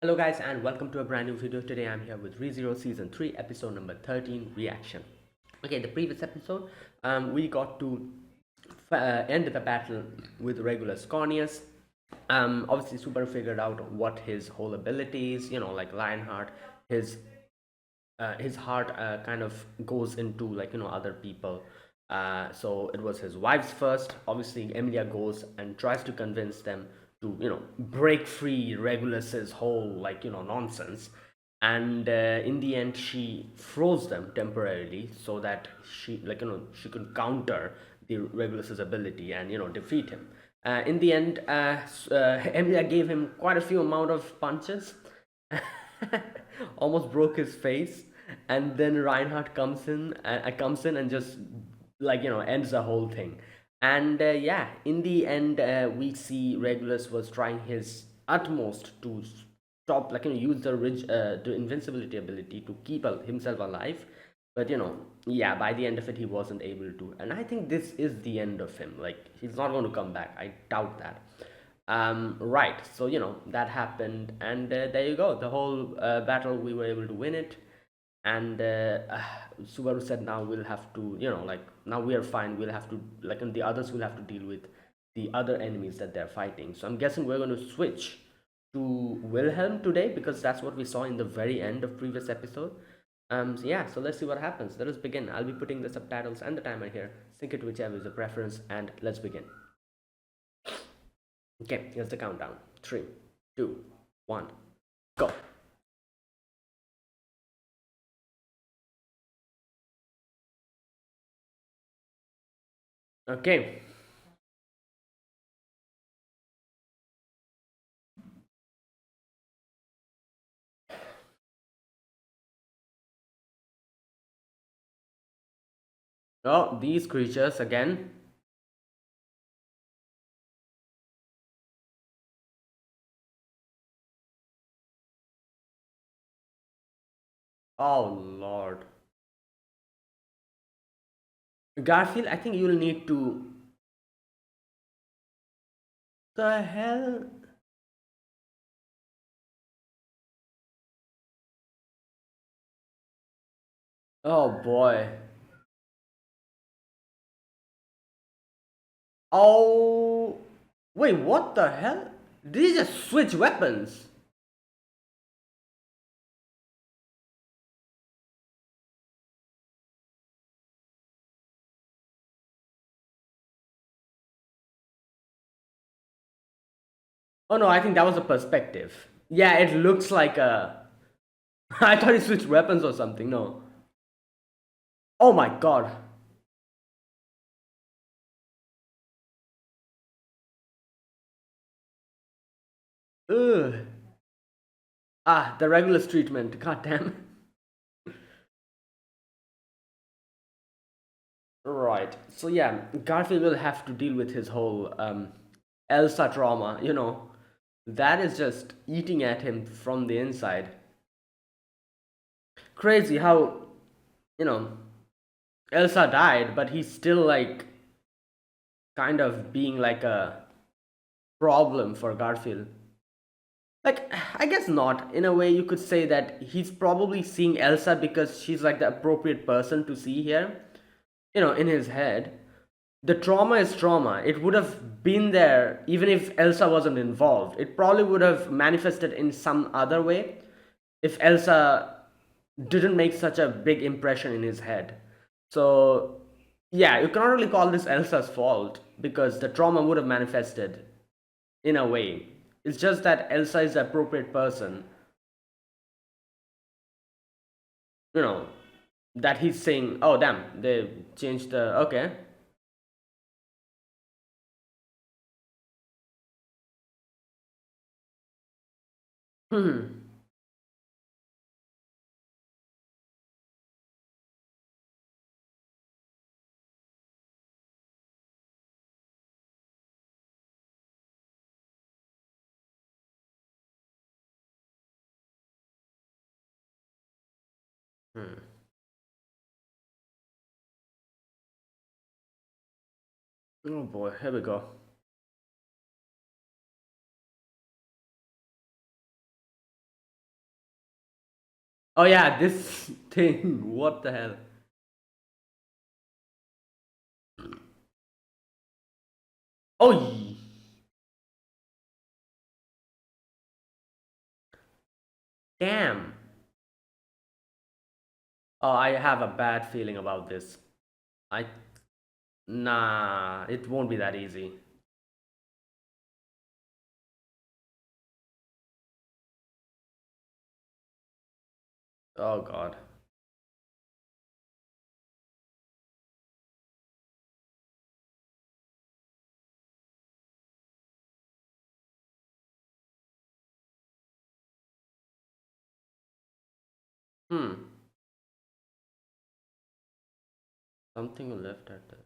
Hello guys and welcome to a brand new video. Today I'm here with ReZero Season 3 episode number 13 reaction. Okay, the previous episode we got to end the battle with Regulus Corneus. Obviously Super figured out what his whole abilities, like Lionheart, his heart kind of goes into other people. So it was his wife's first. Obviously Emilia goes and tries to convince them to break free Regulus's whole nonsense, and in the end she froze them temporarily so that she could counter the Regulus's ability and defeat him. In the end, Emilia gave him quite a few amount of punches, almost broke his face, and then Reinhardt comes in and just ends the whole thing. And yeah, in the end, we see Regulus was trying his utmost to stop, use the invincibility ability to keep himself alive. But yeah, by the end of it, he wasn't able to. And I think this is the end of him. Like, he's not going to come back. I doubt that. Right, so that happened, and there you go. The whole battle, we were able to win it. And Subaru said, now we'll have to, now we are fine. We'll have to, and the others will have to deal with the other enemies that they're fighting. So I'm guessing we're going to switch to Wilhelm today, because that's what we saw in the very end of previous episode. So yeah, so let's see what happens. Let us begin. I'll be putting the subtitles and the timer here. Sync it whichever is your preference, and let's begin. Okay, here's the countdown. 3, 2, 1, go. Okay. Oh, these creatures again. Oh Lord. Garfield, I think you'll need to. The hell? Oh boy. Oh. Wait, what the hell? Did he just switch weapons? Oh no, I think that was a perspective. Yeah, it looks like a. I thought he switched weapons or something. No. Oh my god. Ugh. Ah, the Regulus treatment. God damn. Right. So yeah, Garfield will have to deal with his whole Elsa trauma. That is just eating at him from the inside. Crazy how you know Elsa died, but he's still kind of being like a problem for Garfield. Like, I guess not. In a way, you could say that he's probably seeing Elsa because she's like the appropriate person to see here. In his head, the trauma is trauma. It would have been there even if Elsa wasn't involved. It probably would have manifested in some other way if Elsa didn't make such a big impression in his head. So, yeah, you cannot really call this Elsa's fault because the trauma would have manifested in a way. It's just that Elsa is the appropriate person, you know, that he's saying, oh, damn, they changed the. Okay. Hmm. Hmm. Oh boy, here we go. Oh yeah, this thing. What the hell? Oh, damn. Oh, I have a bad feeling about this. I Nah, it won't be that easy. Oh god. Hmm. Something left at the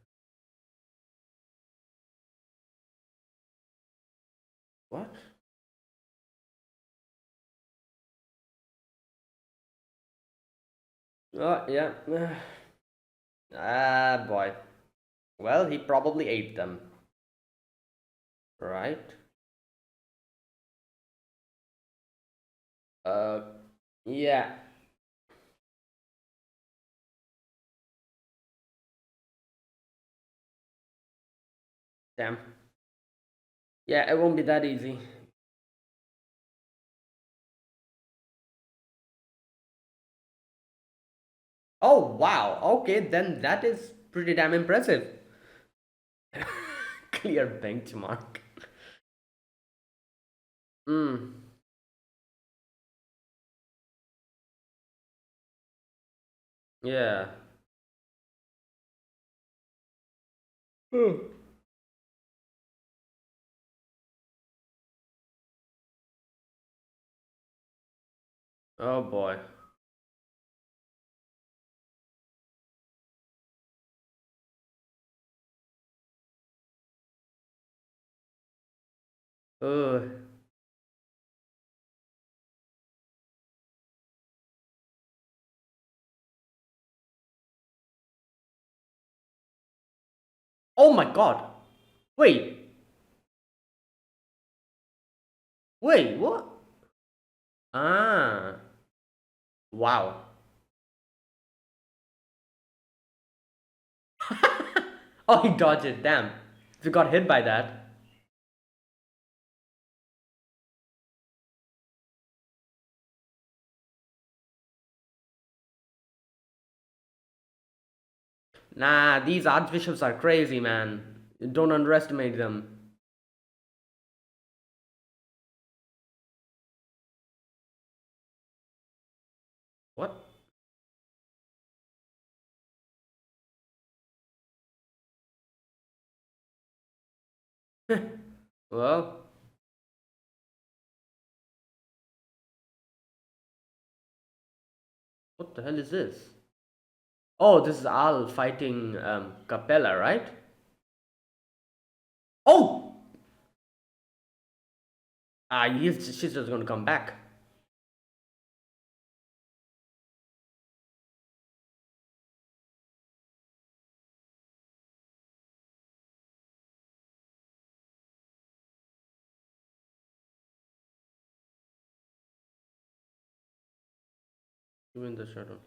what? Oh yeah. Ah boy. Well, he probably ate them, right? Uh, yeah. Damn. Yeah, it won't be that easy. Oh wow. Okay, then that is pretty damn impressive. Clear benchmark. Hmm. Yeah. Hmm. Oh boy. Oh. Oh my god. Wait. Wait. What? Ah. Wow. Oh, he dodged it. Damn. If he got hit by that. Nah, these archbishops are crazy, man. Don't underestimate them. What? Well, what the hell is this? Oh, this is Al fighting Capella, right? Oh! She's just gonna come back. You in the shadow.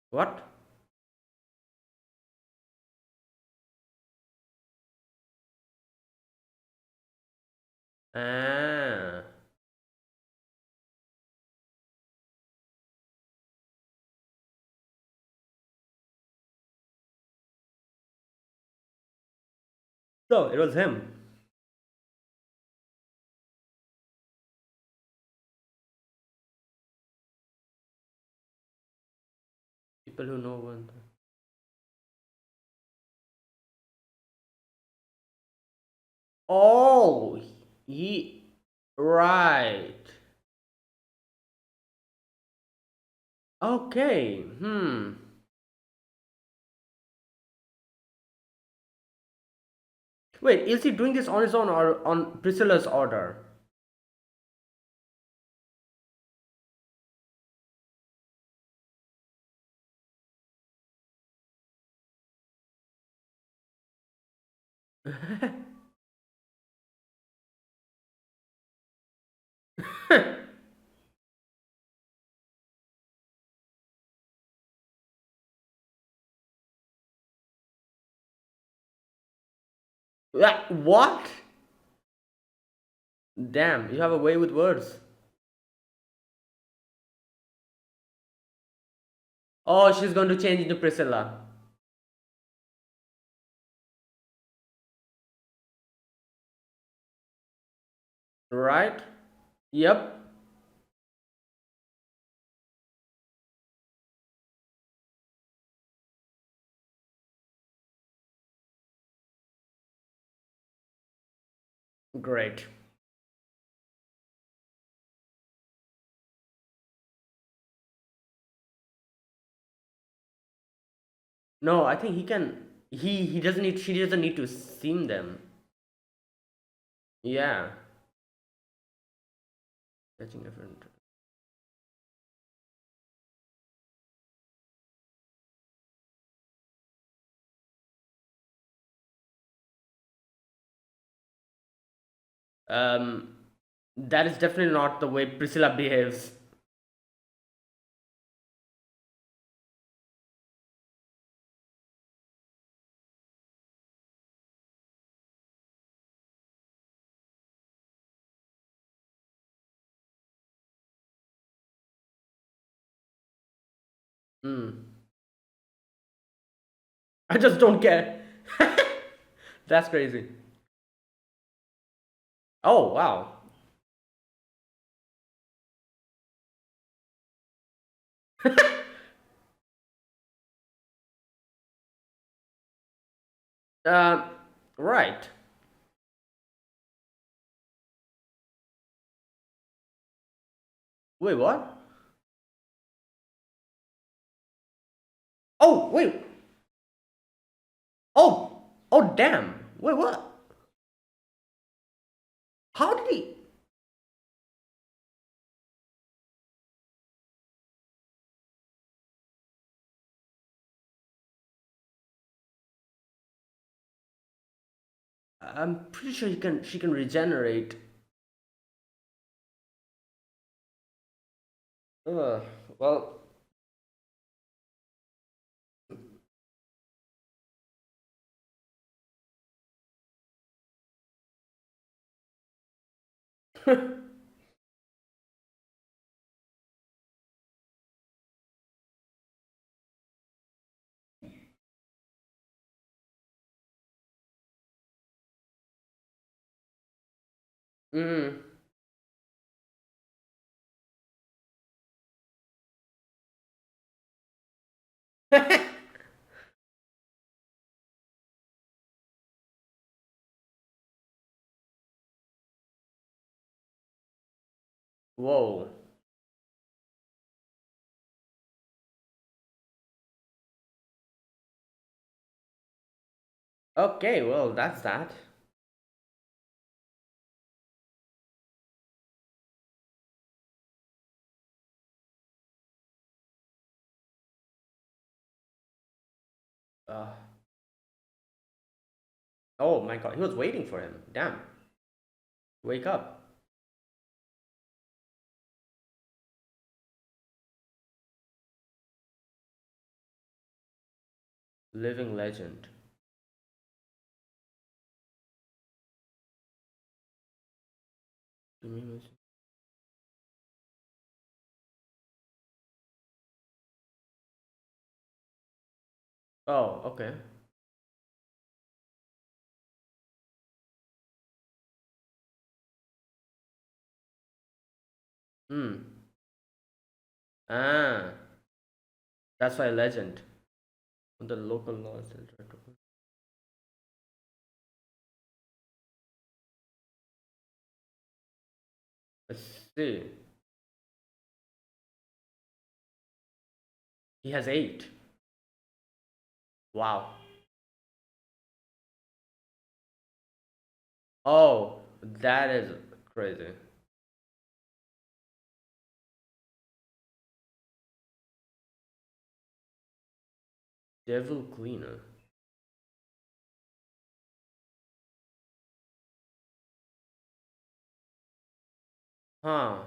What? Ah. So, it was him. People who know one. Oh! He. Right. Okay. Hmm. Wait, is he doing this on his own or on Priscilla's order? What? Damn, you have a way with words. Oh, she's going to change into Priscilla. Right? Yep. Great. No, I think he can. He doesn't need. She doesn't need to seam them. Yeah. Fetching different. Um, that is definitely not the way Priscilla behaves. Hmm. I just don't care. That's crazy. Oh wow. Um. Right. Wait. What? Oh wait. Oh. Oh damn. Wait. What? How did he? I'm pretty sure he can. She can regenerate. Well. Mm. Whoa. Okay. Well, that's that. Uh. Oh my God. He was waiting for him. Damn. Wake up. Living legend. Oh. Okay. Hmm. Ah. That's why legend. The local laws. I see. He has eight. Wow. Oh, that is crazy. Devil cleaner. Huh.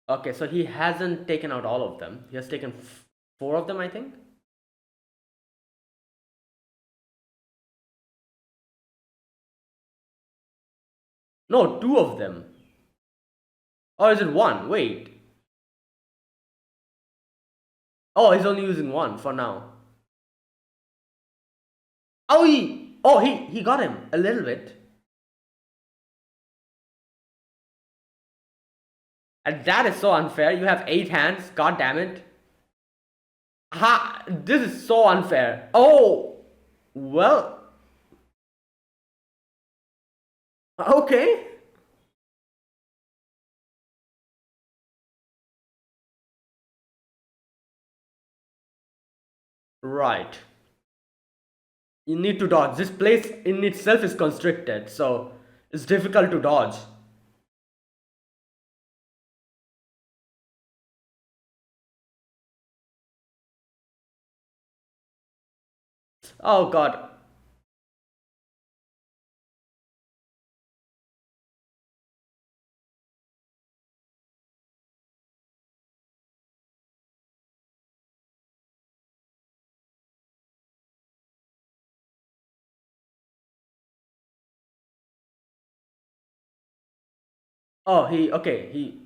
Okay, so he hasn't taken out all of them. He has taken four of them, I think. No, two of them. Or is it one? Wait. Oh, he's only using one for now. Oh, he got him a little bit. And that is so unfair. You have eight hands. God damn it. Ha! This is so unfair. Oh, well, okay. Right. You need to dodge. This place in itself is constricted, so it's difficult to dodge. Oh god. Oh, he okay. He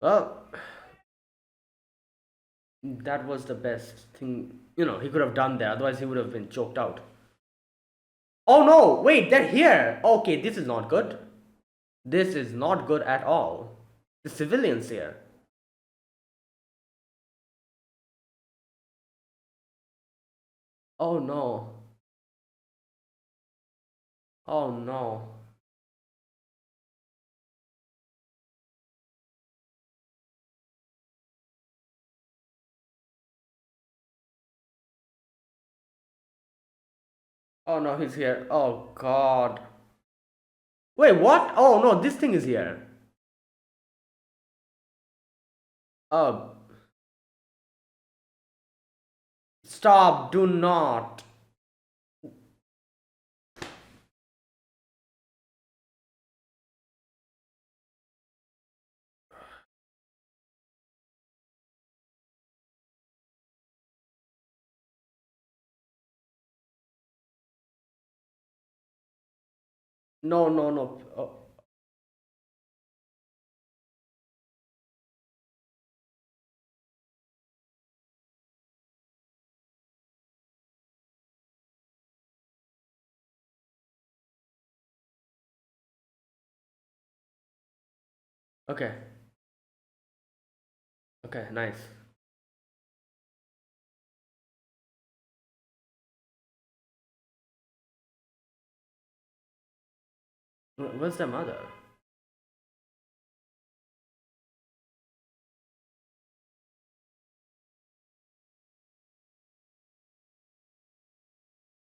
well, that was the best thing he could have done there. Otherwise, he would have been choked out. Oh no! Wait, they're here. Okay, this is not good. This is not good at all. The civilians here. Oh no. Oh no. Oh no, he's here. Oh god. Wait, what? Oh no, this thing is here. Oh, stop, do not. No, no, no. Oh, okay. Okay, nice. Where's the mother?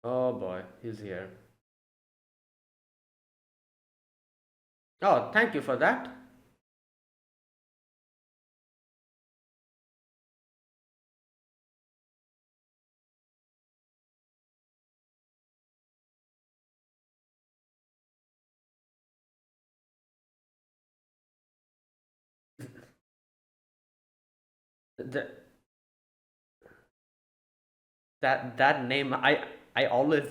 Oh boy, he's here. Oh, thank you for that. The, that name, I always,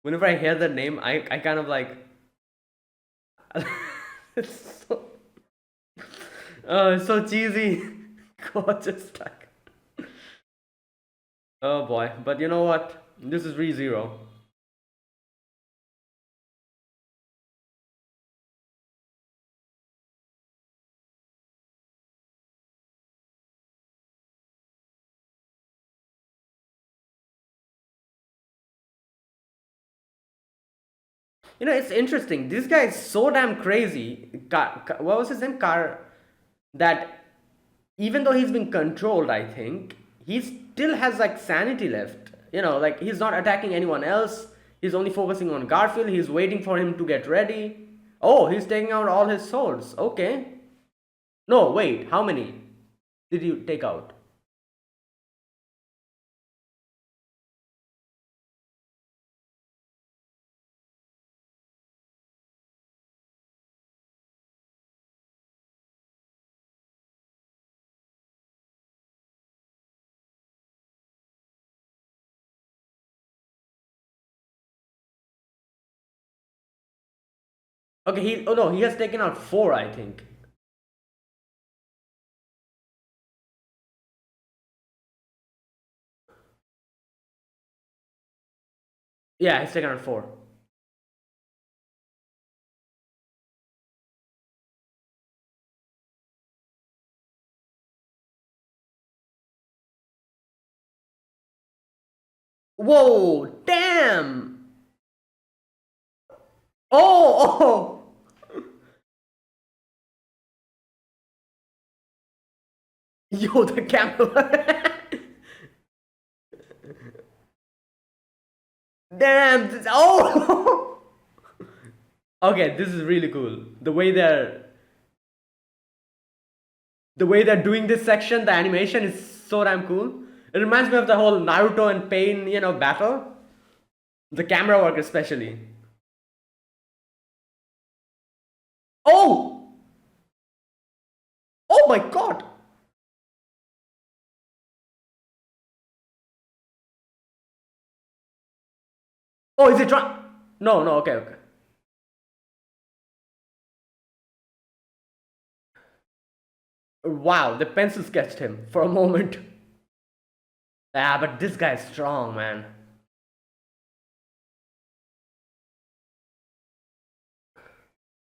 whenever I hear the name, I kind of like, it's so, oh, it's so cheesy. Gorgeous tech. Oh boy, but you know what? This is ReZero. It's interesting. This guy is so damn crazy. What was his name? That even though he's been controlled, I think he still has like sanity left. Like he's not attacking anyone else. He's only focusing on Garfield. He's waiting for him to get ready. Oh, he's taking out all his swords. Okay. No, wait. How many did you take out? Okay, he, oh no, he has taken out four, I think. Yeah, he's taken out four. Whoa, damn! Oh, oh! Yo, the camera. Damn! Oh! Okay, this is really cool. The way they're doing this section, the animation is so damn cool. It reminds me of the whole Naruto and Pain, battle. The camera work especially. Oh! Oh my god! Oh, is it trying? No, no, okay, okay. Wow, the pencil sketched him for a moment. Ah, but this guy's strong, man.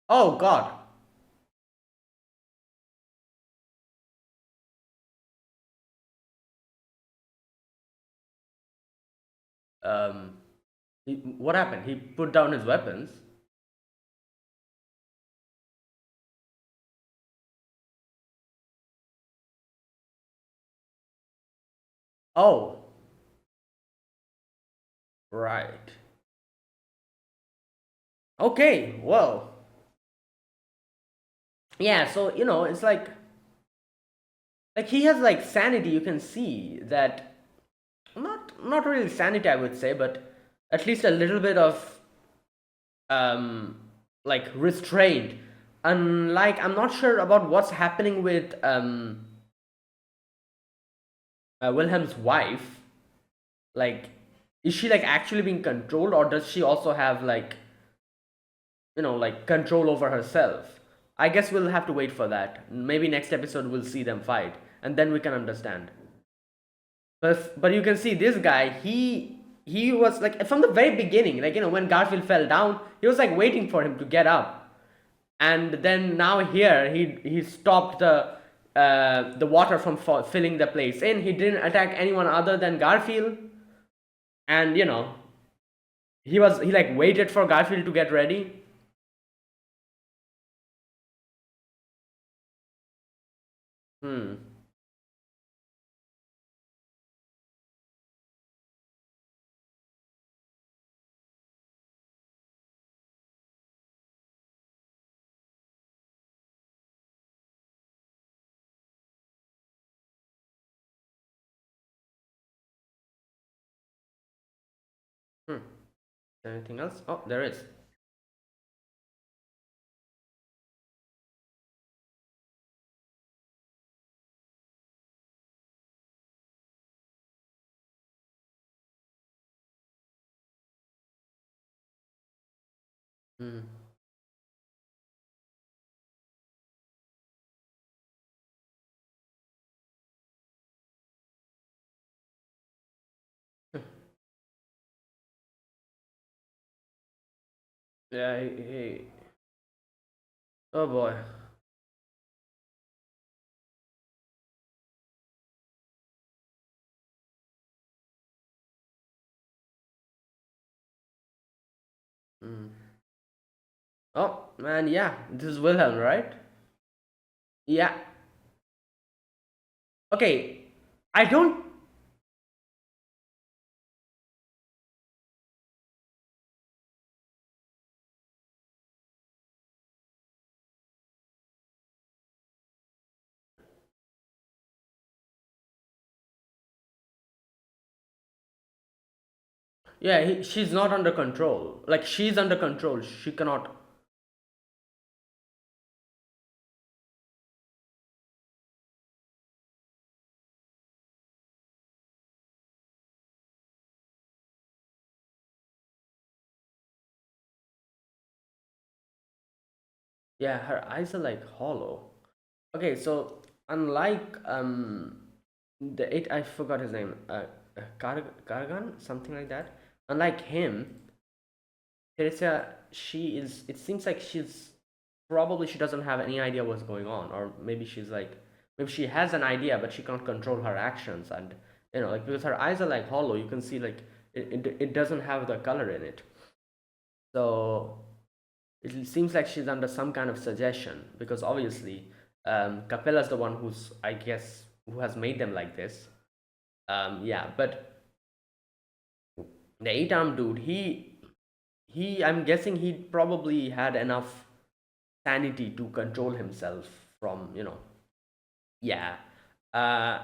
Oh god. Um, what happened? He put down his weapons. Oh, right. Okay, well, yeah. So it's like he has like sanity. You can see that, not really sanity, I would say, but at least a little bit of um like restraint. Unlike, I'm not sure about what's happening with Wilhelm's wife. Like, is she like actually being controlled, or does she also have like like control over herself? I guess we'll have to wait for that. Maybe next episode we'll see them fight, and then we can understand. But you can see this guy. He was like from the very beginning, like when Garfield fell down, he was like waiting for him to get up, and then now here he stopped the water from filling the place in. He didn't attack anyone other than Garfield, and he like waited for Garfield to get ready. Hmm. Hmm. Anything else? Oh, there is. Hmm. Yeah. Oh boy. Hmm. Oh man, yeah. This is Wilhelm, right? Yeah. Okay. I don't. Yeah, she's not under control. Like, she's under control. She cannot. Yeah, her eyes are like hollow. Okay, so unlike the it I forgot his name, Kargan, something like that. Unlike him, Teresa, she is. It seems like she's probably she doesn't have any idea what's going on, or maybe she's like maybe she has an idea but she can't control her actions, and like because her eyes are like hollow, you can see like it doesn't have the color in it. So it seems like she's under some kind of suggestion because obviously Capella's the one who's I guess who has made them like this. Yeah, but the eight-armed dude, he I'm guessing he probably had enough sanity to control himself from yeah. uh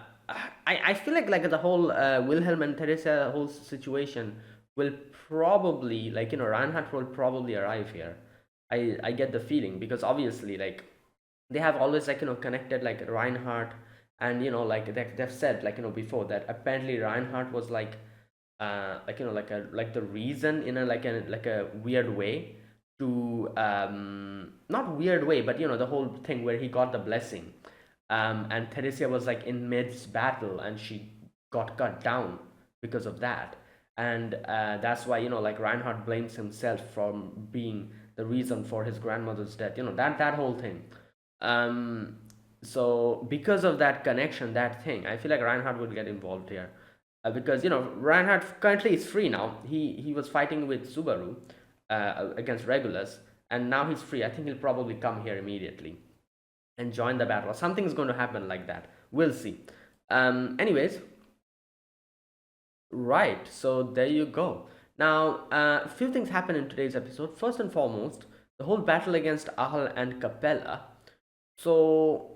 I feel like the whole Wilhelm and Teresa whole situation will probably Reinhardt will probably arrive here. I get the feeling because obviously like they have always connected like Reinhardt, and like they've said before that apparently Reinhardt was like the reason in a weird way to not weird way, but the whole thing where he got the blessing, and Theresia was like in midst battle and she got cut down because of that, and that's why like Reinhardt blames himself from being the reason for his grandmother's death, that whole thing. um so because of that connection, that thing, I feel like Reinhardt would get involved here, because Reinhardt currently is free now. He was fighting with Subaru against Regulus, and now he's free. I think he'll probably come here immediately and join the battle. Something's going to happen like that. We'll see. Anyways, right. So there you go. Now, a few things happen in today's episode. First and foremost, the whole battle against Ahal and Capella. So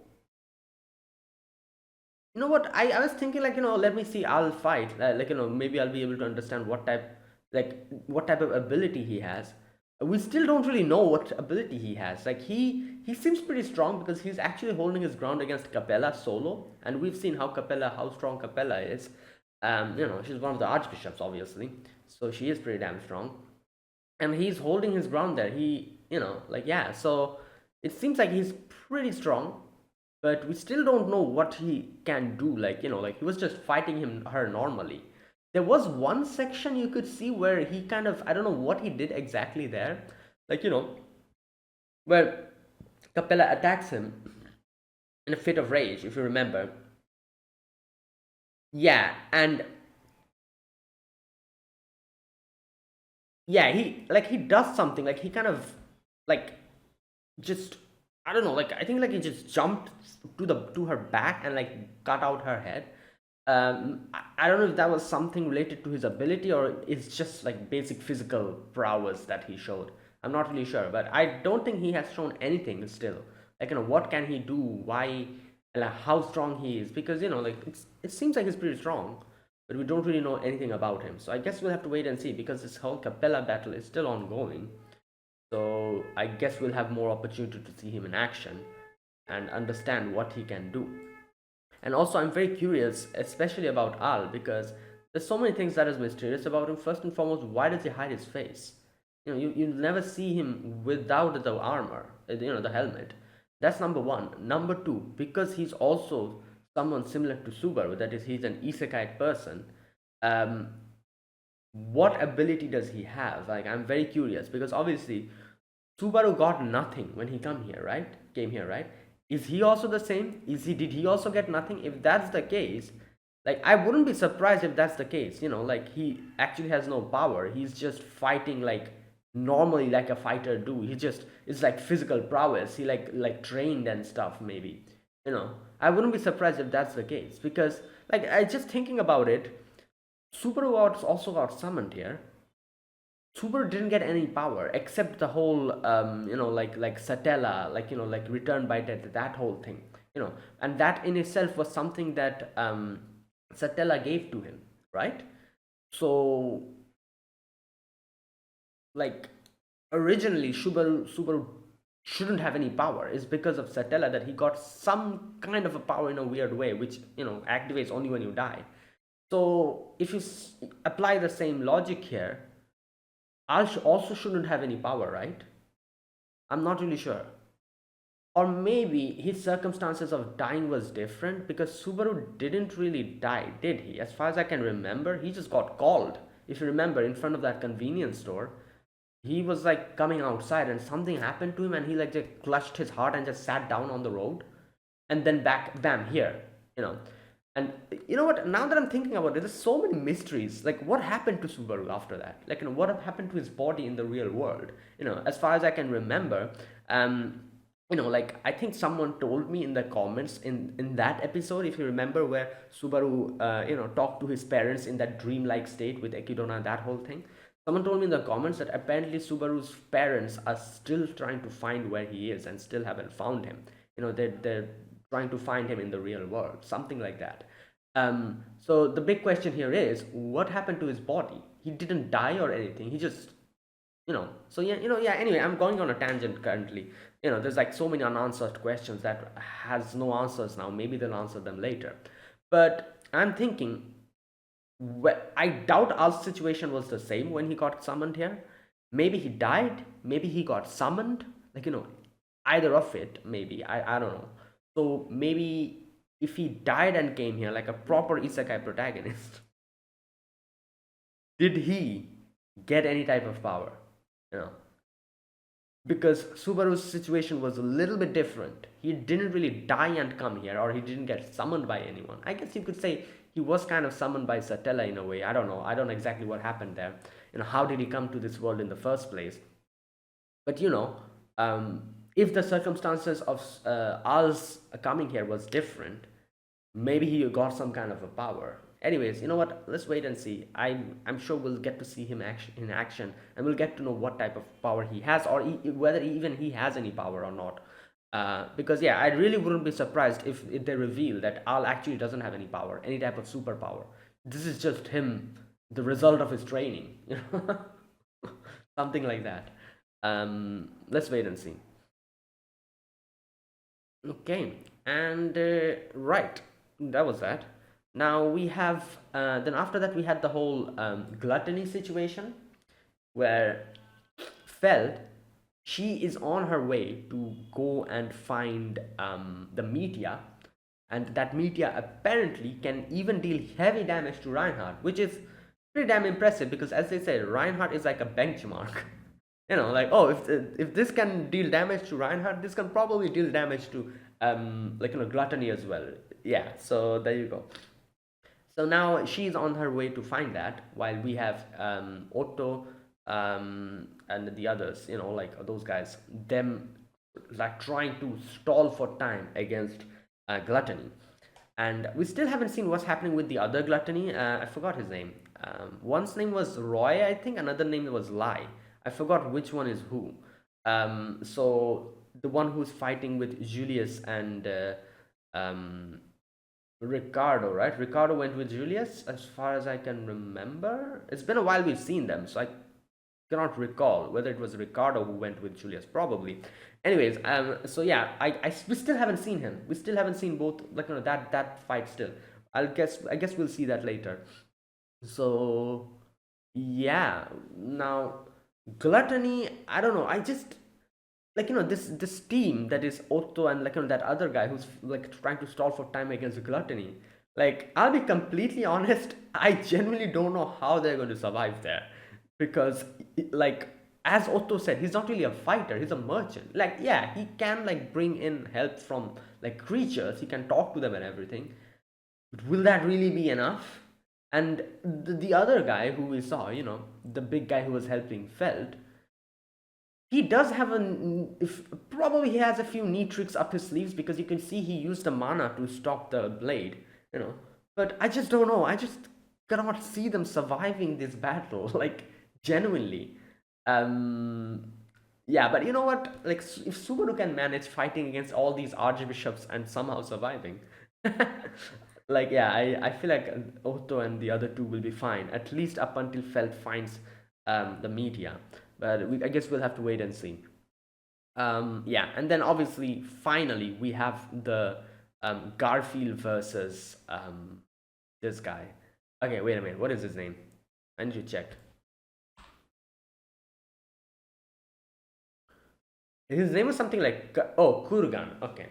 you know what? I was thinking like let me see I'll fight maybe I'll be able to understand what type of ability he has. We still don't really know what ability he has. Like he seems pretty strong because he's actually holding his ground against Capella solo, and we've seen how strong Capella is. She's one of the archbishops obviously, so she is pretty damn strong, and he's holding his ground there. Yeah, so it seems like he's pretty strong, but we still don't know what he can do. Like he was just fighting her normally. There was one section you could see where he kind of, I don't know what he did exactly there, like where Capella attacks him in a fit of rage, if you remember. Yeah, and yeah, he does something, like he kind of like just, I don't know, like I think like he just jumped to her back and like cut out her head. I don't know if that was something related to his ability or it's just like basic physical prowess that he showed. I'm not really sure, but I don't think he has shown anything still. Like what can he do? Why? Like how strong he is? Because like it seems like he's pretty strong, but we don't really know anything about him. So I guess we'll have to wait and see because this whole Capella battle is still ongoing. So I guess we'll have more opportunity to see him in action and understand what he can do. And also, I'm very curious, especially about Al, because there's so many things that is mysterious about him. First and foremost, why does he hide his face? You never see him without the armor, the helmet. That's number one. Number two, because he's also someone similar to Subaru, that is, he's an isekai person. Um, what ability does he have? Like, I'm very curious because obviously Subaru got nothing when he came here, right? Is he also the same? Did he also get nothing? If that's the case, like I wouldn't be surprised if that's the case. Like he actually has no power. He's just fighting like normally like a fighter do. He just it's like physical prowess. He like trained and stuff maybe. I wouldn't be surprised if that's the case because like I just thinking about it, Subaru also got summoned here. Super didn't get any power except the whole like Satella, like returned by that whole thing, and that in itself was something that Satella gave to him, right? So like originally Subaru shouldn't have any power. It's because of Satella that he got some kind of a power in a weird way, which activates only when you die. So if you apply the same logic here, also shouldn't have any power, right? I'm not really sure. Or maybe his circumstances of dying was different because Subaru didn't really die, did he? As far as I can remember, he just got called. If you remember, in front of that convenience store, he was like coming outside and something happened to him and he like just clutched his heart and just sat down on the road and then back, bam, here, you know. And you know what? Now that I'm thinking about it, there's so many mysteries. Like, what happened to Subaru after that? Like, what happened to his body in the real world? As far as I can remember, um, like I think someone told me in the comments in that episode, if you remember, where Subaru, talked to his parents in that dreamlike state with Ekidona and that whole thing. Someone told me in the comments that apparently Subaru's parents are still trying to find where he is and still haven't found him. They're trying to find him in the real world, something like that. So the big question here is, what happened to his body? He didn't die or anything. He just, so yeah, yeah. Anyway, I'm going on a tangent currently. There's like so many unanswered questions that has no answers now. Maybe they'll answer them later. But I'm thinking, I doubt Al's situation was the same when he got summoned here. Maybe he died. Maybe he got summoned. Like, either of it, maybe. I don't know. So maybe if he died and came here like a proper isekai protagonist, did he get any type of power? You know, because Subaru's situation was a little bit different. He didn't really die and come here, or he didn't get summoned by anyone. I guess you could say he was kind of summoned by Satella in a way. I don't know. I don't know exactly what happened there. How did he come to this world in the first place? But if the circumstances of us coming here was different, maybe he got some kind of a power. Anyways, you know what? Let's wait and see. I'm sure we'll get to see him in action, and we'll get to know what type of power he has, or whether even he has any power or not. Because yeah, I really wouldn't be surprised if they reveal that Al actually doesn't have any power, any type of superpower. This is just him, the result of his training, something like that. Let's wait and see. Okay, and right, that was that. Now we have, then after that, we had the whole gluttony situation where Feld, she is on her way to go and find the media, and that media apparently can even deal heavy damage to Reinhardt, which is pretty damn impressive because, as they said, Reinhardt is like a benchmark. Like, oh, if this can deal damage to Reinhardt, this can probably deal damage to gluttony as well. Yeah, so there you go. So now she's on her way to find that, while we have Otto and the others, like those guys, them like trying to stall for time against Gluttony. And we still haven't seen what's happening with the other Gluttony. I forgot his name. One's name was Roy, I think. Another name was Lai. I forgot which one is who. So the one who's fighting with Julius and Ricardo, right? Ricardo went with Julius, as far as I can remember. It's been a while we've seen them, so I cannot recall whether it was Ricardo who went with Julius. Probably. Anyways, so yeah, we still haven't seen him. We still haven't seen both, like that fight still. I guess we'll see that later. So yeah, now gluttony. I don't know. I just like this team that is Otto and like that other guy who's like trying to stall for time against gluttony. Like, I'll be completely honest, I genuinely don't know how they're going to survive there, because like as Otto said, he's not really a fighter, he's a merchant. Like, yeah, he can like bring in help from like creatures, he can talk to them and everything, but will that really be enough? And the other guy who we saw, the big guy who was helping Feld, he does have if probably he has a few neat tricks up his sleeves, because you can see he used the mana to stop the blade, you know. But I just don't know. I just cannot see them surviving this battle, like genuinely. Um, yeah, but you know what? Like, if Subaru can manage fighting against all these archbishops and somehow surviving, like, yeah, I feel like Otto and the other two will be fine, at least up until Felt finds the media. But I guess we'll have to wait and see. Yeah, and then obviously, finally, we have the Garfield versus this guy. Okay, wait a minute. What is his name? I need to check. His name was something like Kurgan. Okay,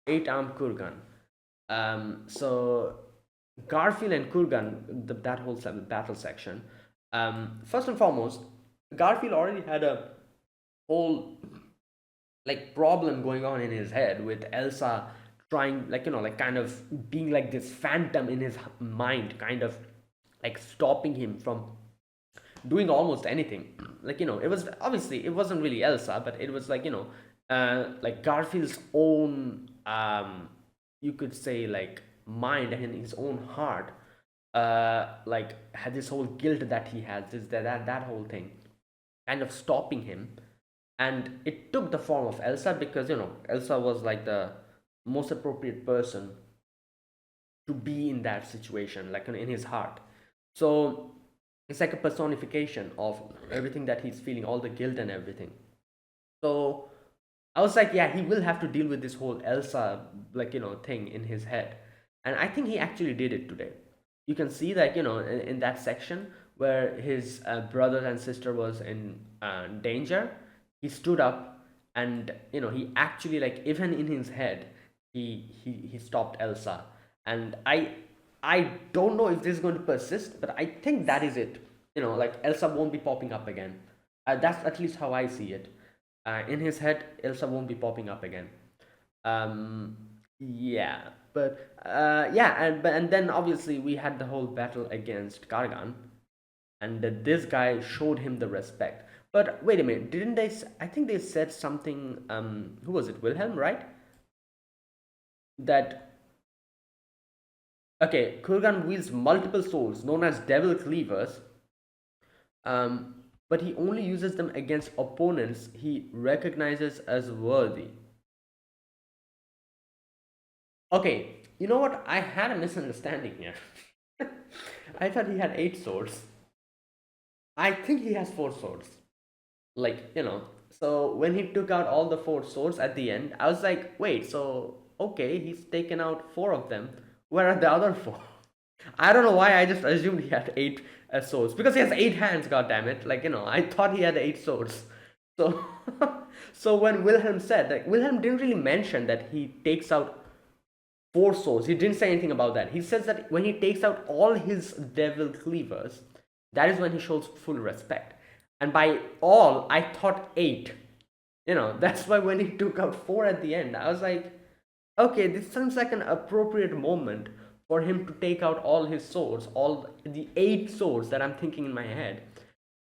eight-armed Kurgan. So Garfield and Kurgan, that whole battle section. First and foremost, Garfield already had a whole like problem going on in his head with Elsa trying, like, like kind of being like this phantom in his mind, kind of like stopping him from doing almost anything. Like, it was obviously, it wasn't really Elsa, but it was like, like Garfield's own, you could say, like, mind and his own heart, like, had this whole guilt that he has, this that whole thing, kind of stopping him. And it took the form of Elsa because, Elsa was like the most appropriate person to be in that situation, like in his heart. So it's like a personification of everything that he's feeling, all the guilt and everything. So I was like, yeah, he will have to deal with this whole Elsa, like, thing in his head. And I think he actually did it today. You can see that, in that section where his brother and sister was in danger, he stood up and, he actually, like, even in his head, he stopped Elsa. And I don't know if this is going to persist, but I think that is it. Like, Elsa won't be popping up again. That's at least how I see it. In his head, Elsa won't be popping up again. Um, yeah, but yeah, and then obviously we had the whole battle against Kargan, and this guy showed him the respect. But wait a minute, didn't they? I think they said something. Who was it? Wilhelm, right? That okay, Kurgan wields multiple swords known as Devil Cleavers, but he only uses them against opponents he recognizes as worthy. Okay, you know what? I had a misunderstanding here. I thought he had eight swords. I think he has four swords. Like, So when he took out all the four swords at the end, I was like, wait, so okay, he's taken out four of them. Where are the other four? I don't know why I just assumed he had eight swords because he has eight hands. God damn it! Like, I thought he had eight swords. So, so when Wilhelm said, like, Wilhelm didn't really mention that he takes out four swords. He didn't say anything about that. He says that when he takes out all his devil cleavers, that is when he shows full respect. And by all, I thought eight. That's why when he took out four at the end, I was like, okay, this seems like an appropriate moment for him to take out all his swords, all the eight swords that I'm thinking in my head,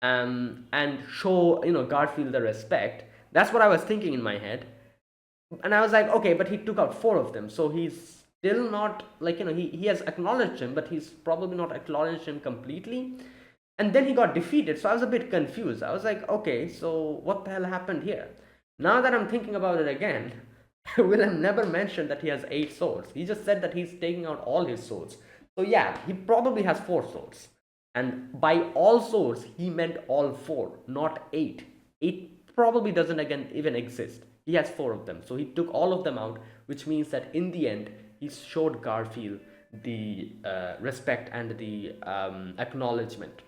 and show, Garfield the respect. That's what I was thinking in my head. And I was like, okay, but he took out four of them, so he's still not, like, he has acknowledged him, but he's probably not acknowledged him completely. And then he got defeated, so I was a bit confused. I was like, okay, so what the hell happened here? Now that I'm thinking about it again, Willem never mentioned that he has eight swords. He just said that he's taking out all his swords. So yeah, he probably has four swords. And by all swords, he meant all four, not eight. Eight probably doesn't again even exist. He has four of them. So he took all of them out, which means that in the end, he showed Garfield the respect and the acknowledgement.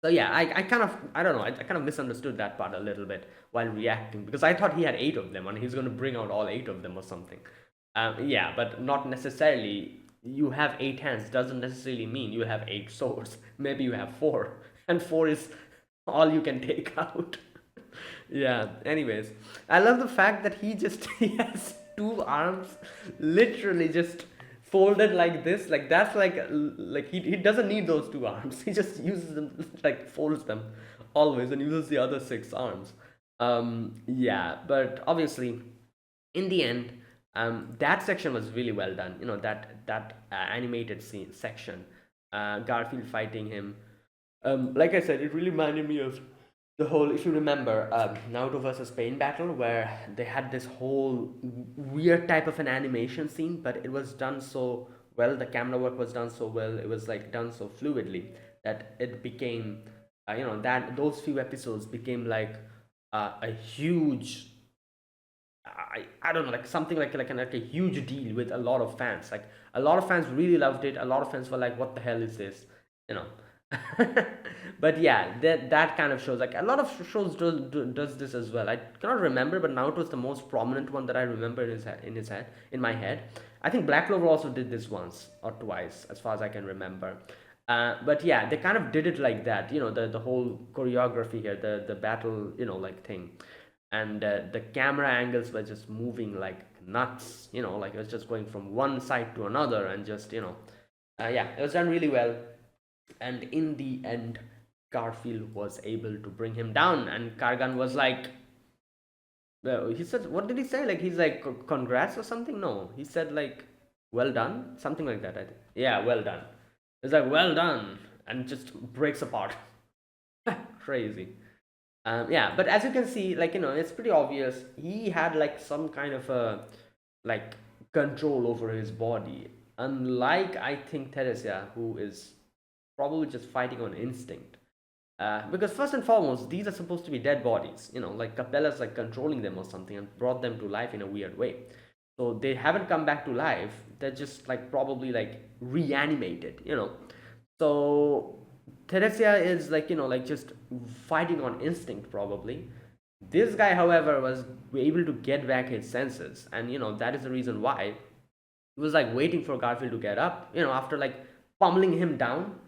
So yeah, I kind of, I don't know, I kind of misunderstood that part a little bit while reacting because I thought he had eight of them and he's going to bring out all eight of them or something. Yeah, but not necessarily. You have eight hands doesn't necessarily mean you have eight swords. Maybe you have four, and four is all you can take out. Yeah. Anyways, I love the fact that he just he has two arms, literally just folded like this. Like that's like he doesn't need those two arms. He just uses them, like folds them always and uses the other six arms. Yeah, but obviously in the end, that section was really well done. That animated scene section, Garfield fighting him. Like I said, it really reminded me of the whole. If you remember, Naruto versus Pain battle, where they had this whole weird type of an animation scene, but it was done so well. The camera work was done so well. It was like done so fluidly that it became, that those few episodes became like a huge I don't know, like something like a huge deal with a lot of fans. Like a lot of fans really loved it. A lot of fans were like, "What the hell is this?" You know. But yeah, that kind of shows, like a lot of shows does this as well. I cannot remember, but now it was the most prominent one that I remember in my head. I think Black Clover also did this once or twice, as far as I can remember. But yeah, they kind of did it like that. The whole choreography here, the battle, like thing, and the camera angles were just moving like nuts. Like it was just going from one side to another, and just yeah, it was done really well. And in the end, Garfield was able to bring him down, and Kargan was like, he said, what did he say? Like, he's like, congrats or something? No, he said, like, well done, something like that, I think. Yeah, well done. It's like, well done, and just breaks apart. Crazy. Yeah, but as you can see, like, it's pretty obvious he had like some kind of a like control over his body. Unlike, I think, Teresia, who is probably just fighting on instinct. Because first and foremost, these are supposed to be dead bodies. Like Capella's like controlling them or something and brought them to life in a weird way. So they haven't come back to life. They're just like probably like reanimated. So Teresia is like, like just fighting on instinct probably. This guy, however, was able to get back his senses, and that is the reason why he was like waiting for Garfield to get up. After like pummeling him down,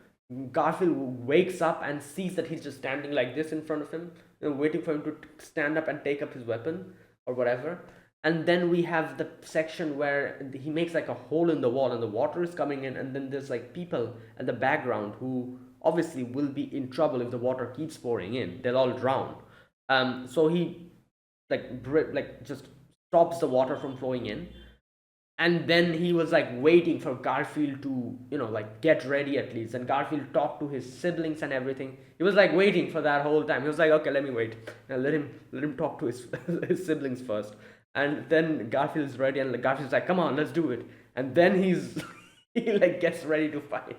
Garfield wakes up and sees that he's just standing like this in front of him, waiting for him to stand up and take up his weapon or whatever. And then we have the section where he makes like a hole in the wall and the water is coming in, and then there's like people in the background who obviously will be in trouble if the water keeps pouring in. They'll all drown. So he like just stops the water from flowing in, and then he was like waiting for Garfield to like get ready at least, and Garfield talked to his siblings and everything. He was like waiting for that whole time. He was like, okay, let me wait and let him talk to his his siblings first, and then Garfield's ready, and Garfield's like, come on, let's do it. And then he like gets ready to fight.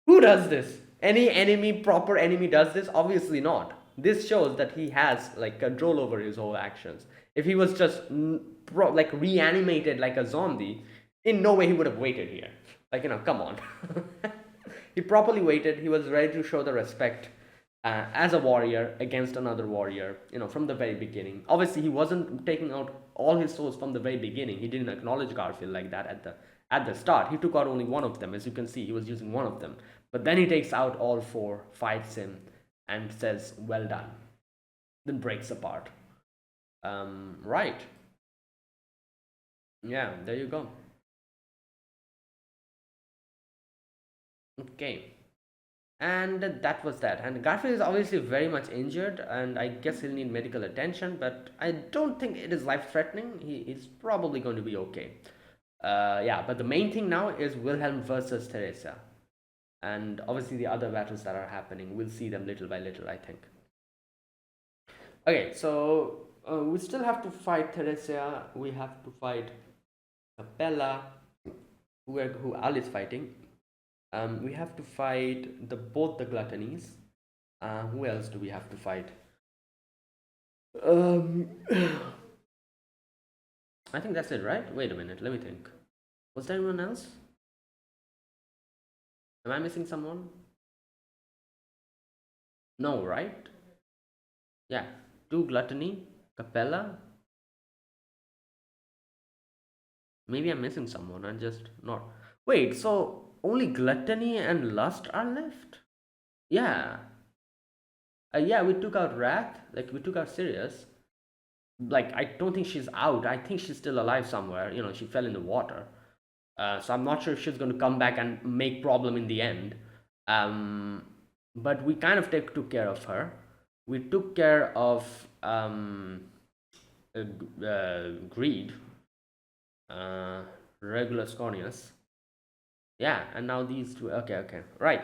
Who does this? Any enemy, proper enemy, does this? Obviously not. This shows that he has like control over his whole actions. If he was just like reanimated like a zombie, in no way he would have waited here. Like, come on. He properly waited. He was ready to show the respect as a warrior against another warrior, from the very beginning. Obviously, he wasn't taking out all his souls from the very beginning. He didn't acknowledge Garfield like that at the start. He took out only one of them. As you can see, he was using one of them. But then he takes out all four, fights him, and says, well done. Then breaks apart. Right. Yeah, there you go. Okay. And that was that. And Garfield is obviously very much injured, and I guess he'll need medical attention, but I don't think it is life threatening. He is probably going to be okay. Yeah, but the main thing now is Wilhelm versus Teresa. And obviously, the other battles that are happening, we'll see them little by little, I think. Okay, so we still have to fight Teresa. We have to fight Capella, who Al is fighting. We have to fight both the gluttonies. Who else do we have to fight? Um, I think that's it, right? Wait a minute, let me think. Was there anyone else? Am I missing someone? No, right? Yeah, two gluttony, Capella. Maybe I'm missing someone. I'm just not. Wait, so only gluttony and lust are left? Yeah. Yeah, we took out Wrath. Like, we took out Sirius. Like, I don't think she's out. I think she's still alive somewhere. She fell in the water. So I'm not sure if she's going to come back and make problem in the end. Um, but we kind of took care of her. We took care of Greed, uh, Regulus Corneus. Yeah, and now these two. Okay, okay, right.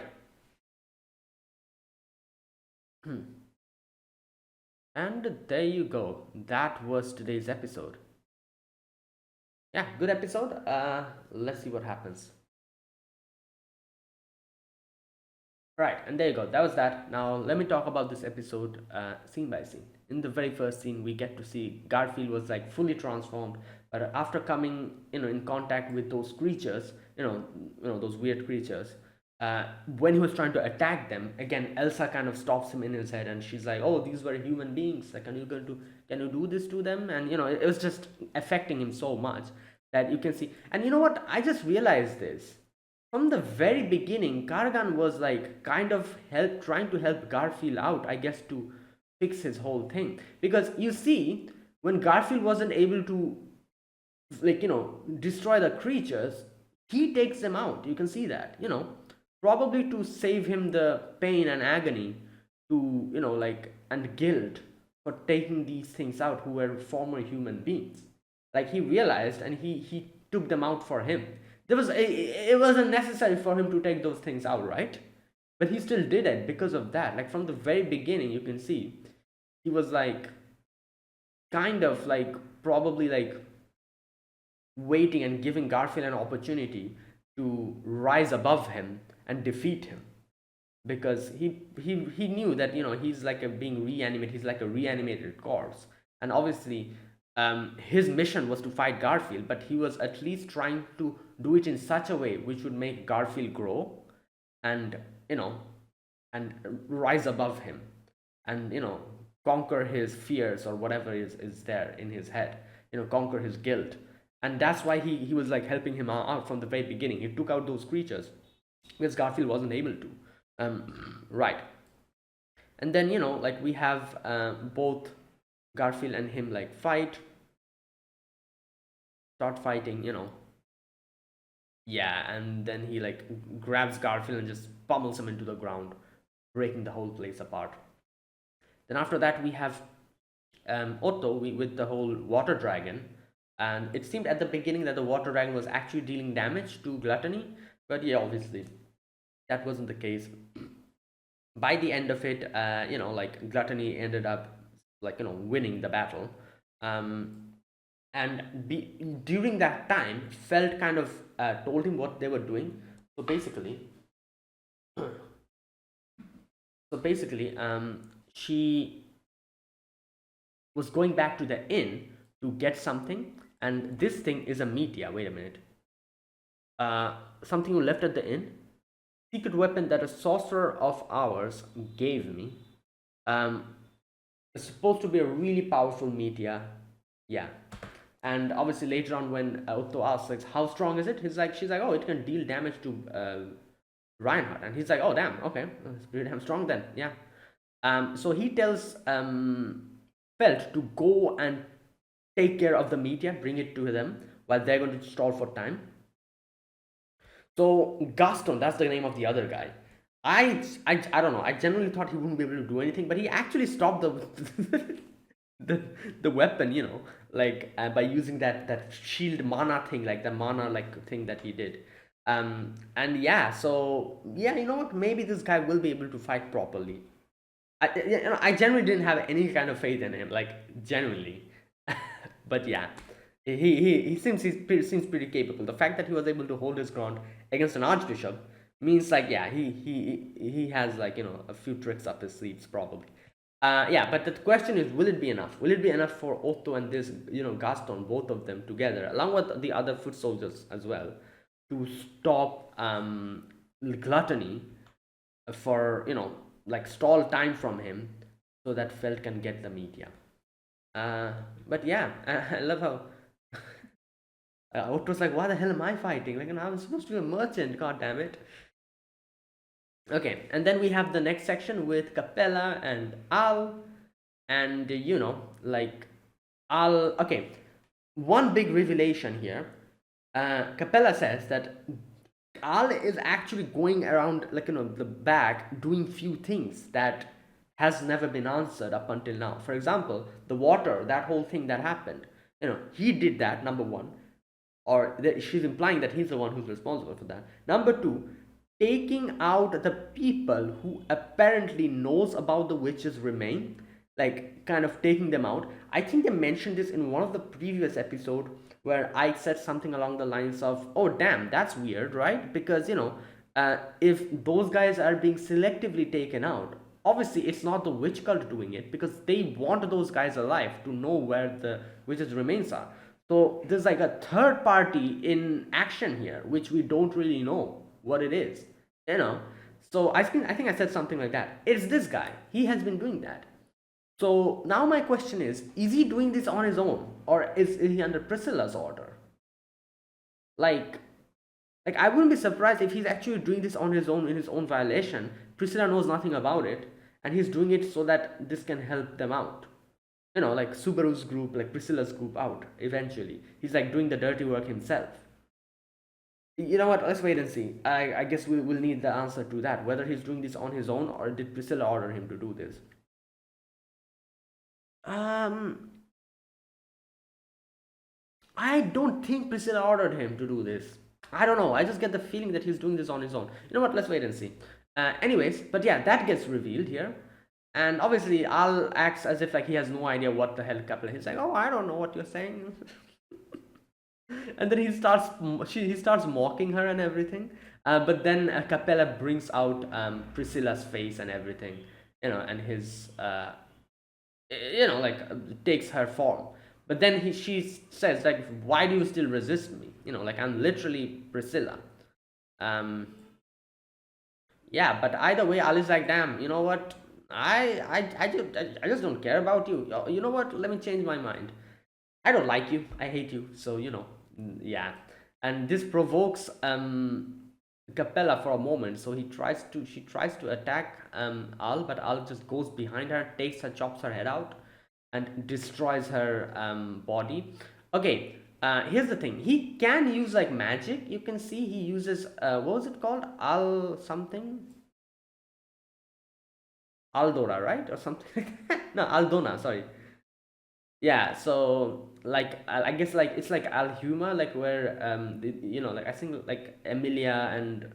And there you go. That was today's episode. Yeah, good episode. Let's see what happens. Right, and there you go. That was that. Now let me talk about this episode scene by scene. In the very first scene, we get to see Garfield was like fully transformed, but after coming, in contact with those creatures, those weird creatures, when he was trying to attack them, again Elsa kind of stops him in his head, and she's like, "Oh, these were human beings. Like, can you do this to them?" And it was just affecting him so much that you can see. And you know what? I just realized this from the very beginning. Kargan was like kind of trying to help Garfield out, I guess, to fix his whole thing. Because you see, when Garfield wasn't able to, like, destroy the creatures, he takes them out. You can see that, probably to save him the pain and agony, to like, and guilt for taking these things out, who were former human beings. Like, he realized, and he took them out for him. It wasn't necessary for him to take those things out, right? But he still did it because of that. Like, from the very beginning, you can see he was like kind of like, probably like, waiting and giving Garfield an opportunity to rise above him and defeat him, because he knew that he's like a being reanimated. He's like a reanimated corpse, and obviously, his mission was to fight Garfield, but he was at least trying to do it in such a way which would make Garfield grow, and you know and rise above him, and conquer his fears, or whatever is there in his head, conquer his guilt. And that's why he was like helping him out from the very beginning. He took out those creatures because Garfield wasn't able to. Right. And then like, we have both Garfield and him like start fighting. Yeah, and then he like grabs Garfield and just pummels him into the ground, breaking the whole place apart. Then after that, we have Otto with the whole water dragon. And it seemed at the beginning that the water dragon was actually dealing damage to Gluttony, but yeah, obviously that wasn't the case. By the end of it, like, Gluttony ended up like winning the battle. Um, and during that time, Felt kind of told him what they were doing. So basically, she was going back to the inn to get something, and this thing is a media. Wait a minute. Something you left at the inn. Secret weapon that a sorcerer of ours gave me. It's supposed to be a really powerful media. Yeah. And obviously later on, when Otto asks like, how strong is it, she's like, oh, it can deal damage to Reinhardt. And he's like, oh damn, okay, it's pretty damn strong then. Yeah. So he tells Felt to go and take care of the media, bring it to them, while they're going to stall for time. So Gaston, that's the name of the other guy. I don't know. I generally thought he wouldn't be able to do anything, but he actually stopped the weapon, like, by using that shield mana thing, like the mana like thing that he did. And yeah, so yeah, you know what? Maybe this guy will be able to fight properly. I generally didn't have any kind of faith in him, like, genuinely. But yeah, he seems pretty capable. The fact that he was able to hold his ground against an archbishop means, like, yeah, he has, like, a few tricks up his sleeves, probably. Yeah, but the question is, will it be enough? Will it be enough for Otto and this, Gaston, both of them together, along with the other foot soldiers as well, to stop Gluttony, for, like, stall time from him, so that Felt can get the media. But yeah, I love how Otto's like, why the hell am I fighting? Like, I was supposed to be a merchant, god damn it. Okay, and then we have the next section with Capella and Al, and like, Al. Okay, one big revelation here. Capella says that Al is actually going around, like, the back, doing few things that has never been answered up until now. For example, the water, that whole thing that happened, he did that, number one, or she's implying that he's the one who's responsible for that. Number two, taking out the people who apparently knows about the witches' remain, like, kind of taking them out. I think they mentioned this in one of the previous episode, where I said something along the lines of, oh damn, that's weird, right? Because if those guys are being selectively taken out, obviously it's not the witch cult doing it, because they want those guys alive to know where the witches' remains are. So there's like a third party in action here, which we don't really know what it is. you know. So I think I said something like that. It's this guy. He has been doing that. So now my question is he doing this on his own, or is he under Priscilla's order? Like, I wouldn't be surprised if he's actually doing this on his own in his own violation. Priscilla knows nothing about it, and he's doing it so that this can help them out. Like Subaru's group, like Priscilla's group out eventually. He's like doing the dirty work himself. You know what? Let's wait and see. I guess we will need the answer to that, whether he's doing this on his own or did Priscilla order him to do this. Um, I don't think Priscilla ordered him to do this. I don't know. I just get the feeling that he's doing this on his own. You know what? Let's wait and see. Anyways, but yeah, that gets revealed here. And obviously, Al acts as if like he has no idea what the hell Capella. He's like, oh, I don't know what you're saying. And then he starts mocking her and everything. But then Capella brings out Priscilla's face and everything, and his like takes her form. But then she says like, why do you still resist me? Like I'm literally Priscilla. um yeah, but either way, Ali's like, damn, you know what, I just don't care about you. You know what, let me change my mind. I don't like you, I hate you. So yeah. And this provokes Capella for a moment. So she tries to attack Al, but Al just goes behind her, takes her, chops her head out, and destroys her body. Okay, here's the thing. He can use like magic. You can see he uses what was it called? Al something? Aldora, right? Or something like that? No, Aldona, sorry. Yeah, so like I guess like it's like Alhuma, like where like I think like Emilia,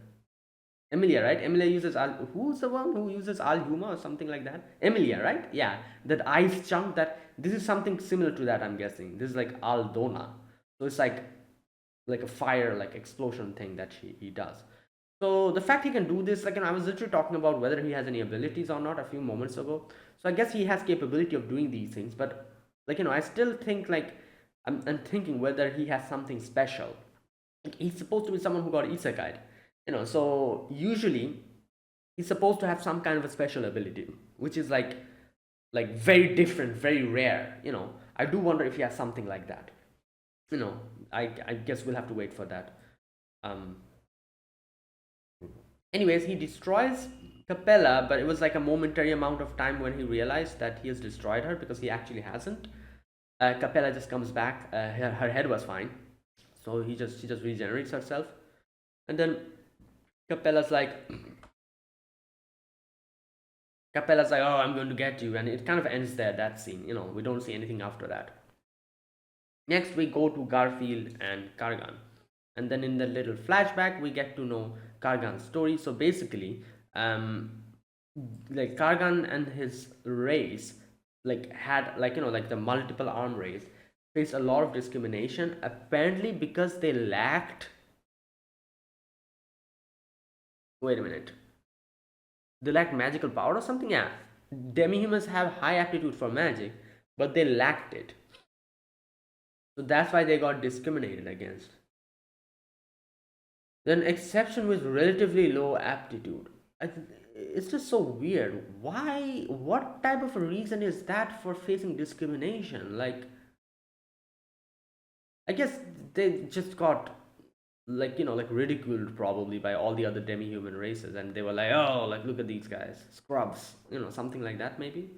right? Emilia uses who's the one who uses Alhuma or something like that? Emilia, right? Yeah, that ice chunk. That this is something similar to that. I'm guessing this is like Aldona. So it's like a fire, like explosion thing that he does. So the fact he can do this, like, I was literally talking about whether he has any abilities or not a few moments ago. So I guess he has capability of doing these things, but like I still think like I'm thinking whether he has something special. Like, he's supposed to be someone who got isekai, so usually he's supposed to have some kind of a special ability, which is like very different, very rare. I do wonder if he has something like that. you know I guess we'll have to wait for that. um Anyways, he destroys Capella, but it was like a momentary amount of time when he realized that he has destroyed her, because he actually hasn't. Capella just comes back. Her head was fine, so she just regenerates herself, and then Capella's like Capella's like, oh, I'm going to get you, and it kind of ends there. That scene, we don't see anything after that. Next, we go to Garfield and Kargan, and then in the little flashback, we get to know Kargan's story. So basically, like Kargan and his race, like had like the multiple arm race, faced a lot of discrimination. Apparently, because they lacked. Wait a minute. They lacked magical power or something. Yeah, demi-humans have high aptitude for magic, but they lacked it. So that's why they got discriminated against. Then exception with relatively low aptitude. It's just so weird. Why? What type of a reason is that for facing discrimination? Like, I guess they just got like ridiculed probably by all the other demi-human races, and they were like, oh, like look at these guys, scrubs, something like that maybe.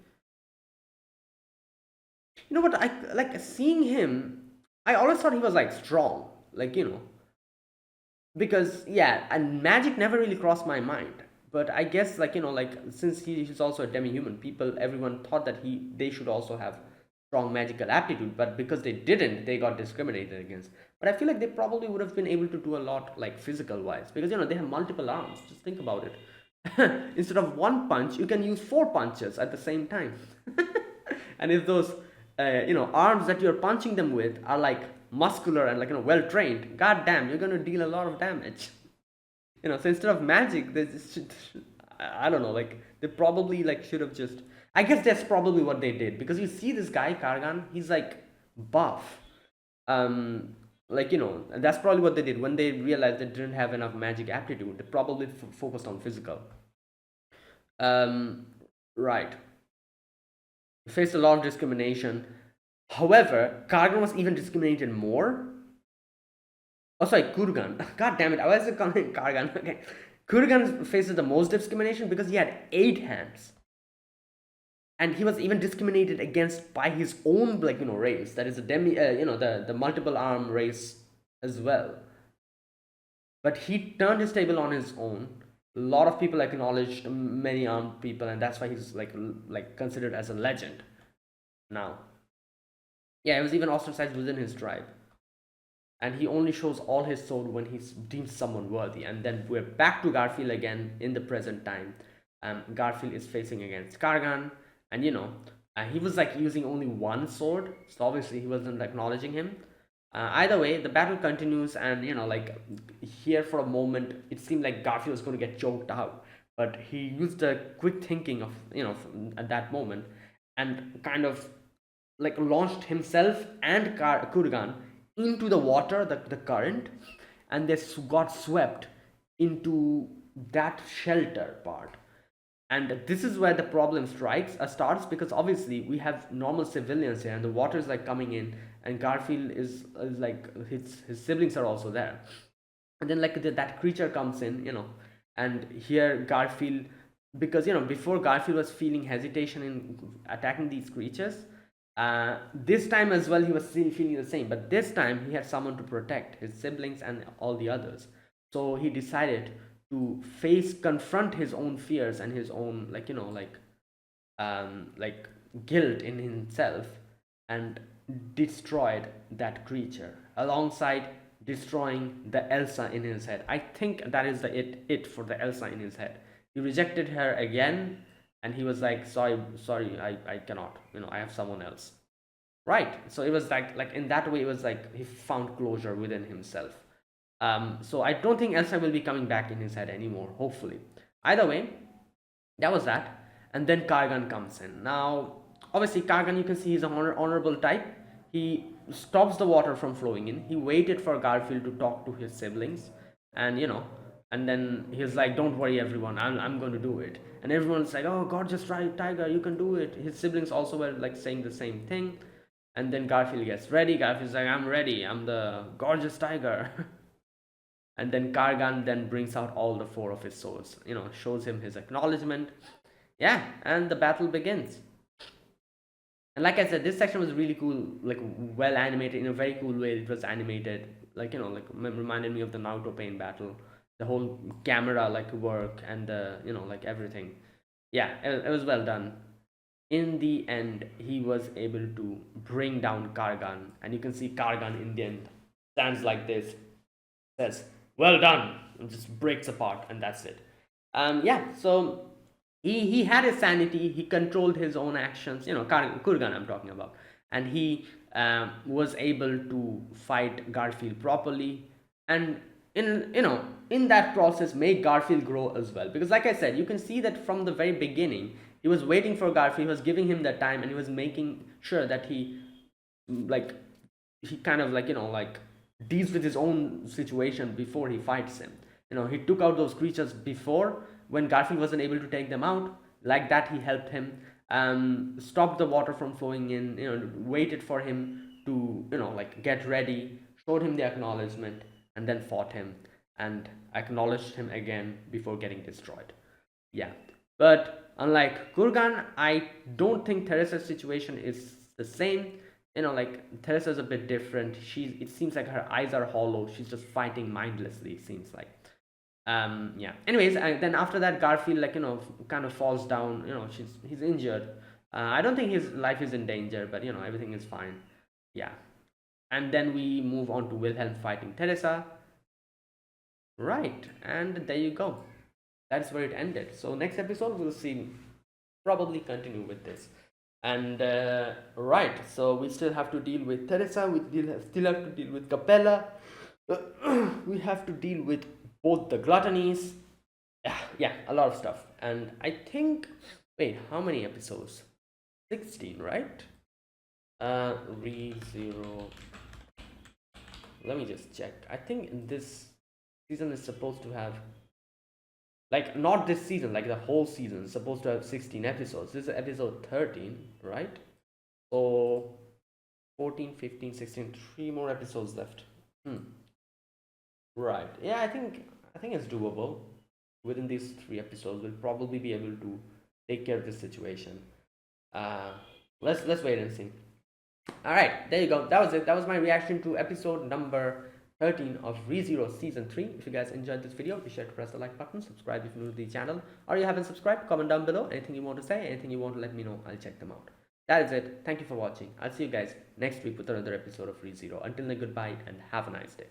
But I like seeing him. I always thought he was like strong, because yeah, and magic never really crossed my mind. But I guess like since he's also a demi-human, everyone thought that they should also have strong magical aptitude, but because they didn't, they got discriminated against. But I feel like they probably would have been able to do a lot, like physical wise, because they have multiple arms. Just think about it. Instead of one punch, you can use four punches at the same time. And if those arms that you're punching them with are like muscular and well trained, god damn, you're going to deal a lot of damage. So instead of magic, they just I don't know, like they probably should have just, I guess that's probably what they did, because you see this guy Kargan, he's like buff. um like, that's probably what they did when they realized they didn't have enough magic aptitude. They probably focused on physical. um right. Faced a lot of discrimination. However, Kargan was even discriminated more. Oh, sorry, Kurgan. God damn it, I was calling Kargan. Okay. Kurgan faces the most discrimination because he had 8 hands. And he was even discriminated against by his own, like, race. That is a the multiple arm race as well. But he turned his table on his own. A lot of people acknowledged many armed people, and that's why he's like considered as a legend now. Yeah, he was even ostracized within his tribe. And he only shows all his sword when he deems someone worthy. And then we're back to Garfield again in the present time. Garfield is facing against Kargan, and he was like using only one sword, so obviously he wasn't acknowledging him. Either way, the battle continues, and like here for a moment, it seemed like Garfield was going to get choked out, but he used the quick thinking of at that moment, and kind of like launched himself and Kurgan into the water, the current, and they got swept into that shelter part. And this is where the problem starts, because obviously we have normal civilians here, and the water is like coming in, and Garfield is like his siblings are also there, and then like that creature comes in, and here Garfield, because before Garfield was feeling hesitation in attacking these creatures. This time as well, he was still feeling the same, but this time he had someone to protect his siblings and all the others. So he decided to confront his own fears and his own, like guilt in himself, and destroyed that creature alongside destroying the Elsa in his head. I think that is it for the Elsa in his head. He rejected her again, and he was like, sorry, I cannot, I have someone else. Right. So it was like in that way, it was like he found closure within himself. So I don't think Elsa will be coming back in his head anymore, hopefully. Either way, that was that. And then Kargan comes in. Now, obviously, Kargan, you can see he's an honorable type. He stops the water from flowing in. He waited for Garfield to talk to his siblings. And, and then he's like, don't worry, everyone, I'm going to do it. And everyone's like, oh, gorgeous tiger, you can do it. His siblings also were like saying the same thing. And then Garfield gets ready. Garfield's like, I'm ready. I'm the gorgeous tiger. And then Kargan then brings out all the four of his swords, shows him his acknowledgement. Yeah, and the battle begins. And like I said, this section was really cool, like well animated in a very cool way. It was animated, like reminded me of the Naruto Pain battle, the whole camera like work and the like everything. Yeah, it was well done. In the end, he was able to bring down Kargan, and you can see Kargan in the end stands like this, says, "Well done," and just breaks apart, and that's it. Yeah, so he had his sanity. He controlled his own actions. Kurgan I'm talking about, and he was able to fight Garfield properly, and in that process make Garfield grow as well. Because like I said, you can see that from the very beginning, he was waiting for Garfield. He was giving him the time, and he was making sure that like he kind of like deals with his own situation before he fights him. He took out those creatures before when Garfield wasn't able to take them out. Like that, he helped him, stopped the water from flowing in. Waited for him to like get ready, showed him the acknowledgement, and then fought him and acknowledged him again before getting destroyed. Yeah, but unlike Kurgan, I don't think Teresa's situation is the same. Like Teresa's a bit different. It seems like her eyes are hollow. She's just fighting mindlessly, it seems like. Yeah. Anyways, then after that, Garfield kind of falls down. He's injured. I don't think his life is in danger, but everything is fine. Yeah. And then we move on to Wilhelm fighting Teresa. Right, and there you go. That's where it ended. So next episode we'll see, probably continue with this. And right, so we still have to deal with Teresa. We still have to deal with Capella. We have to deal with both the gluttonies. Yeah, a lot of stuff. And I think, wait, how many episodes? 16, right? Re zero. let me just check. I think in this season is supposed to have, like, not this season, like the whole season is supposed to have 16 episodes. This is episode 13, right? So 14, 15, 16, three more episodes left. Hmm. Right. Yeah, I think it's doable. Within these three episodes, we'll probably be able to take care of this situation. Uh, let's wait and see. All right, there you go. That was it. That was my reaction to episode number 13 of ReZero Season 3. If you guys enjoyed this video, be sure to press the like button, subscribe if you're new to the channel, or you haven't subscribed, comment down below. Anything you want to say, anything you want to let me know, I'll check them out. That is it. Thank you for watching. I'll see you guys next week with another episode of ReZero. Until then, goodbye and have a nice day.